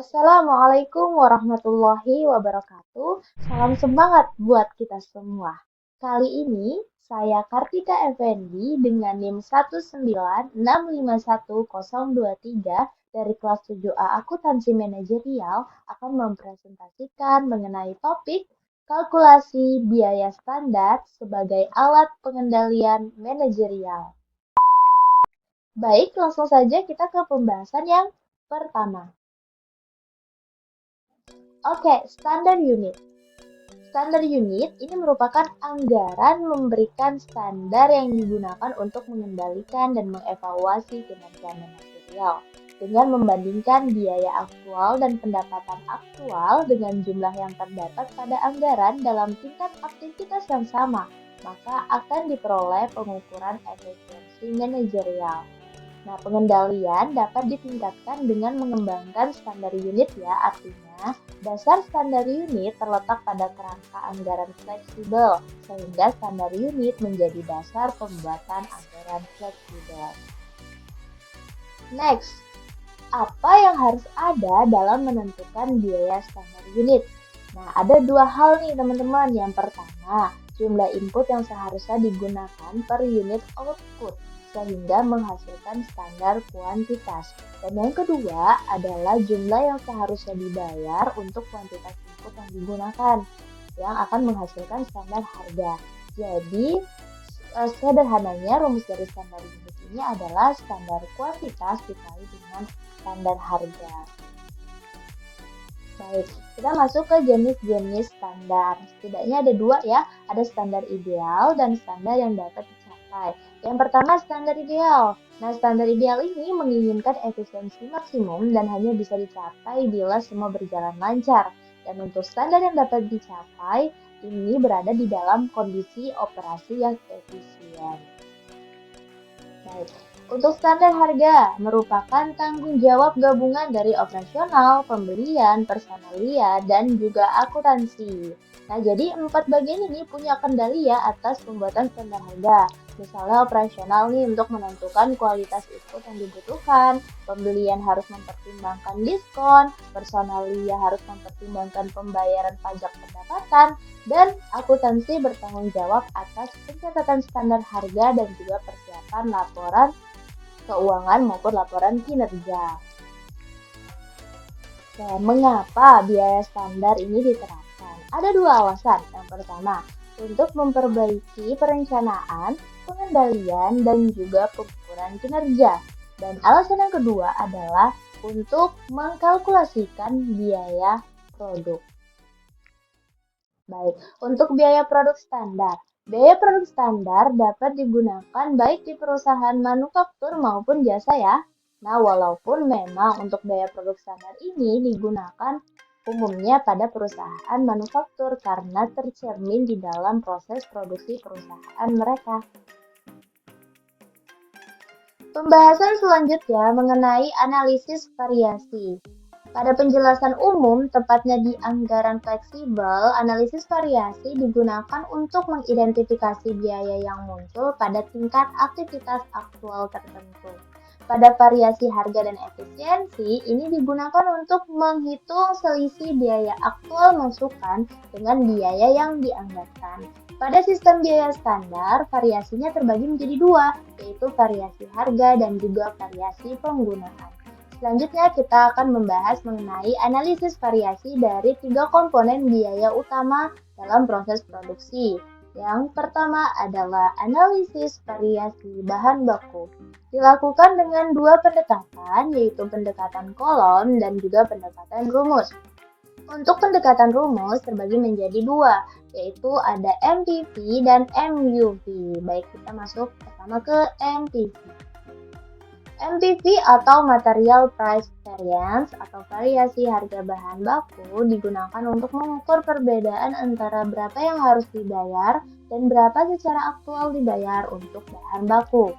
Assalamualaikum warahmatullahi wabarakatuh. Salam semangat buat kita semua. Kali ini saya Kartika Effendi dengan NIM 1965123 dari kelas 7A Akuntansi Manajerial akan mempresentasikan mengenai topik kalkulasi biaya standar sebagai alat pengendalian manajerial. Baik, langsung saja kita ke pembahasan yang pertama. Oke, standar unit. Standar unit ini merupakan anggaran memberikan standar yang digunakan untuk mengendalikan dan mengevaluasi kinerja manajerial dengan membandingkan biaya aktual dan pendapatan aktual dengan jumlah yang terdapat pada anggaran dalam tingkat aktivitas yang sama, maka akan diperoleh pengukuran efisiensi manajerial. Nah, pengendalian dapat ditingkatkan dengan mengembangkan standar unit ya, artinya dasar standar unit terletak pada kerangka anggaran fleksibel, sehingga standar unit menjadi dasar pembuatan anggaran fleksibel. Next, apa yang harus ada dalam menentukan biaya standar unit? Nah, ada dua hal nih teman-teman. Yang pertama, jumlah input yang seharusnya digunakan per unit output sehingga menghasilkan standar kuantitas. Dan yang kedua adalah jumlah yang seharusnya dibayar untuk kuantitas input yang digunakan yang akan menghasilkan standar harga. Jadi, sederhananya rumus dari standar unit ini adalah standar kuantitas dikali dengan standar harga. Baik, kita masuk ke jenis-jenis standar. Setidaknya ada dua ya, ada standar ideal dan standar yang dapat dicapai. Yang pertama, standar ideal. Nah, standar ideal ini menginginkan efisiensi maksimum dan hanya bisa dicapai bila semua berjalan lancar. Dan untuk standar yang dapat dicapai, ini berada di dalam kondisi operasi yang efisien. Baik. Untuk standar harga, merupakan tanggung jawab gabungan dari operasional, pembelian, personalia, dan juga akuntansi. Nah, jadi 4 bagian ini punya kendali ya atas pembuatan standar harga. Misalnya operasional nih untuk menentukan kualitas input yang dibutuhkan, pembelian harus mempertimbangkan diskon, personalia harus mempertimbangkan pembayaran pajak pendapatan, dan akuntansi bertanggung jawab atas pencatatan standar harga dan juga persiapan laporan keuangan maupun laporan kinerja. Nah, mengapa biaya standar ini diterapkan? Ada dua alasan. Yang pertama, untuk memperbaiki perencanaan, pengendalian, dan juga pengukuran kinerja. Dan alasan yang kedua adalah untuk mengkalkulasikan biaya produk. Baik, untuk biaya produk standar. Biaya produk standar dapat digunakan baik di perusahaan manufaktur maupun jasa ya. Nah, walaupun memang untuk biaya produk standar ini digunakan umumnya pada perusahaan manufaktur karena tercermin di dalam proses produksi perusahaan mereka. Pembahasan selanjutnya mengenai analisis variasi. Pada penjelasan umum, tepatnya di anggaran fleksibel, analisis variasi digunakan untuk mengidentifikasi biaya yang muncul pada tingkat aktivitas aktual tertentu. Pada variasi harga dan efisiensi, ini digunakan untuk menghitung selisih biaya aktual masukan dengan biaya yang dianggarkan. Pada sistem biaya standar, variasinya terbagi menjadi dua, yaitu variasi harga dan juga variasi penggunaan. Selanjutnya kita akan membahas mengenai analisis variasi dari 3 komponen biaya utama dalam proses produksi. Yang pertama adalah analisis variasi bahan baku. Dilakukan dengan dua pendekatan, yaitu pendekatan kolom dan juga pendekatan rumus. Untuk pendekatan rumus terbagi menjadi dua, yaitu ada MPV dan MUV. Baik, kita masuk pertama ke MPV. MPV atau Material Price Variance atau variasi harga bahan baku digunakan untuk mengukur perbedaan antara berapa yang harus dibayar dan berapa secara aktual dibayar untuk bahan baku.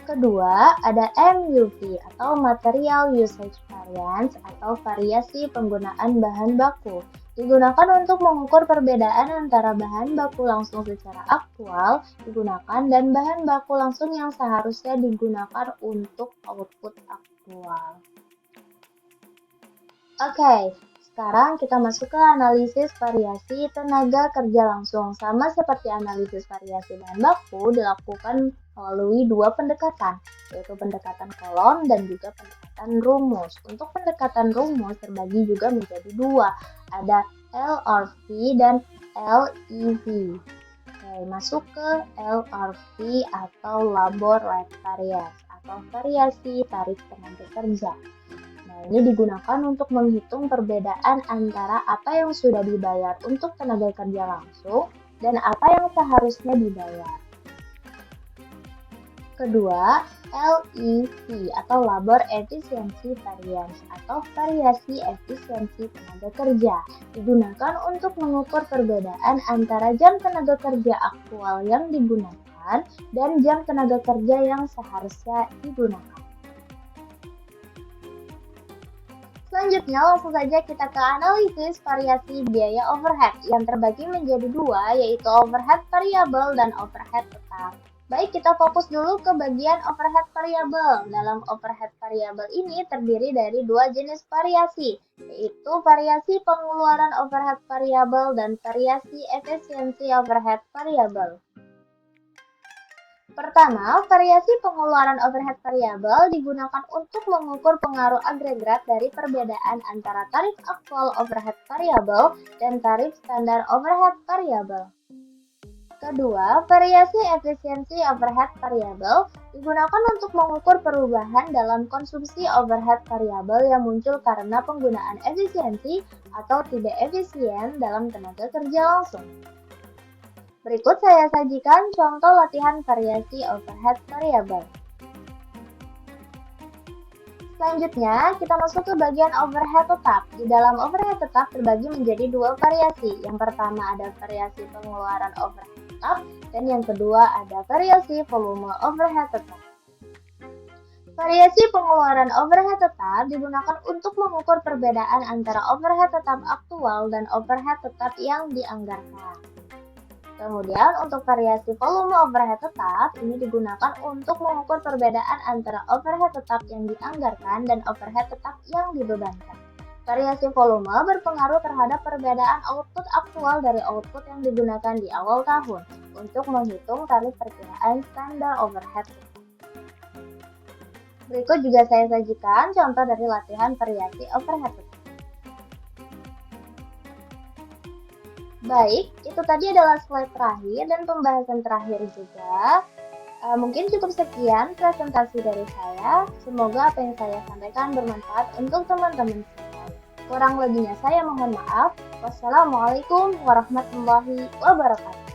Kedua, ada MUV atau Material Usage Variance atau variasi penggunaan bahan baku. Digunakan untuk mengukur perbedaan antara bahan baku langsung secara aktual digunakan dan bahan baku langsung yang seharusnya digunakan untuk output aktual. Oke, sekarang kita masuk ke analisis variasi tenaga kerja langsung. Sama seperti analisis variasi bahan baku dilakukan melalui dua pendekatan, yaitu pendekatan kolom dan juga pendekatan rumus. Untuk pendekatan rumus terbagi juga menjadi dua, ada LRV dan LEV. Oke, masuk ke LRV atau labor rate variance atau variasi tarif tenaga kerja. Nah, ini digunakan untuk menghitung perbedaan antara apa yang sudah dibayar untuk tenaga kerja langsung dan apa yang seharusnya dibayar. Kedua, LEV atau Labor Efficiency Variance atau variasi efisiensi tenaga kerja digunakan untuk mengukur perbedaan antara jam tenaga kerja aktual yang digunakan dan jam tenaga kerja yang seharusnya digunakan. Selanjutnya langsung saja kita ke analisis variasi biaya overhead yang terbagi menjadi dua, yaitu overhead variabel dan overhead tetap. Baik, kita fokus dulu ke bagian overhead variabel. Dalam overhead variabel ini terdiri dari dua jenis variasi, yaitu variasi pengeluaran overhead variabel dan variasi efisiensi overhead variabel. Pertama, variasi pengeluaran overhead variabel digunakan untuk mengukur pengaruh agregat dari perbedaan antara tarif aktual overhead variabel dan tarif standar overhead variabel. Kedua, variasi efisiensi overhead variabel digunakan untuk mengukur perubahan dalam konsumsi overhead variabel yang muncul karena penggunaan efisiensi atau tidak efisien dalam tenaga kerja langsung. Berikut saya sajikan contoh latihan variasi overhead variabel. Selanjutnya, kita masuk ke bagian overhead tetap. Di dalam overhead tetap terbagi menjadi dua variasi. Yang pertama ada variasi pengeluaran overhead tetap, dan yang kedua ada variasi volume overhead tetap. Variasi pengeluaran overhead tetap digunakan untuk mengukur perbedaan antara overhead tetap aktual dan overhead tetap yang dianggarkan. Kemudian untuk variasi volume overhead tetap, ini digunakan untuk mengukur perbedaan antara overhead tetap yang dianggarkan dan overhead tetap yang dibebankan. Variasi volume berpengaruh terhadap perbedaan output aktual dari output yang digunakan di awal tahun untuk menghitung tarif perkiraan standar overhead tetap. Berikut juga saya sajikan contoh dari latihan variasi overhead tetap. Baik, itu tadi adalah slide terakhir dan pembahasan terakhir juga. Mungkin cukup sekian presentasi dari saya. Semoga apa yang saya sampaikan bermanfaat untuk teman-teman sekalian. Kurang lebihnya saya mohon maaf. Wassalamualaikum warahmatullahi wabarakatuh.